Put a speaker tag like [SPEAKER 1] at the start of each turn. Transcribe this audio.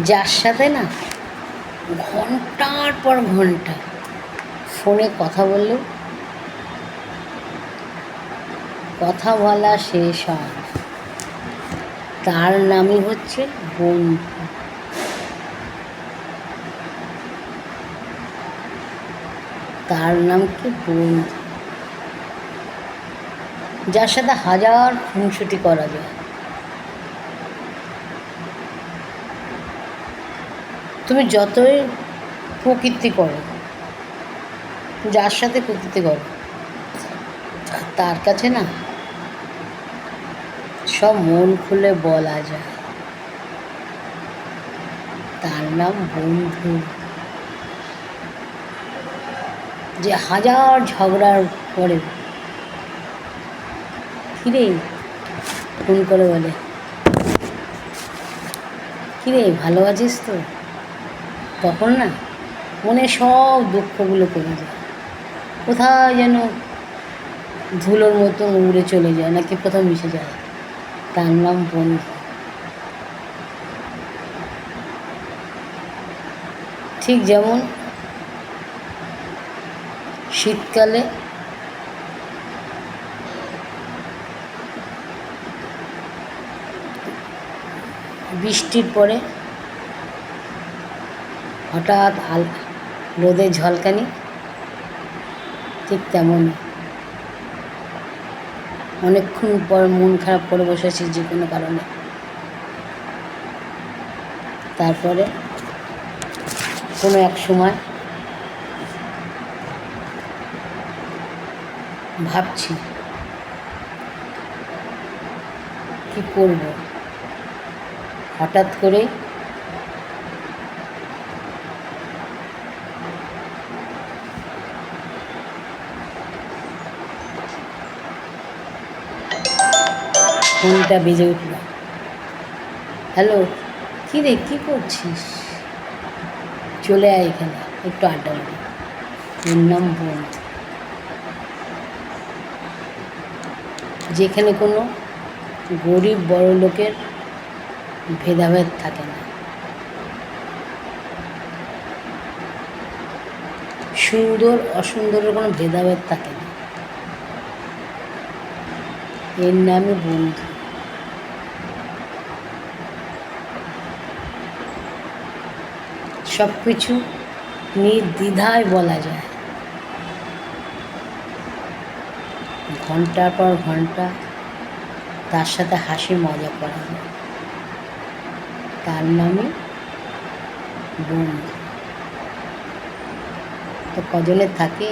[SPEAKER 1] যার সাথে না ঘন্টার পর ঘন্টা ফোনে কথা বললেও কথা বলা শেষ হয় না, তার নামই হচ্ছে বন্ধু। তার নাম কি বন্ধু, যার সাথে হাজার খুনসুটি করা যায়। তুমি যতই প্রকৃতি করো, যার সাথে প্রকৃতি করো, তার কাছে না সব মন খুলে বলা যায়। তার নাম বন্ধু। যে হাজার ঝগড়ার পরে কিরে ফোন করে বলে, কিরে ভালো আছিস তো, তখন না মনে সব দুঃখগুলো কমে যায়, কোথায় যেন ধুলোর মতন উড়ে চলে যায়, নাকি কোথাও মিশে যায়। তার নাম বন্ধু। ঠিক যেমন শীতকালে বৃষ্টির পরে হঠাৎ রোদের ঝলকানি, ঠিক তেমনই অনেকক্ষণ পর মন খারাপ করে বসে আছি যে কোনো কারণে, তারপরে কোনো এক সময় ভাবছি কি করব, হঠাৎ করে ফোনটা বেজে উঠল। হ্যালো, কী রে কী করছিস, চলে আয় এখানে একটু আড্ডা মারি। এর নাম বন্ধু। যেখানে কোনো গরিব বড় লোকের ভেদাভেদ থাকে না, সুন্দর অসুন্দরের কোনো ভেদাভেদ থাকে না, এর নামই বন্ধু। সব কিছু নির্দ্বিধায় বলা যায়, ঘন্টার পর ঘন্টা তার সাথে হাসি মজা করা যায়। তার নামই বন্ধু। তো কজনের থাকে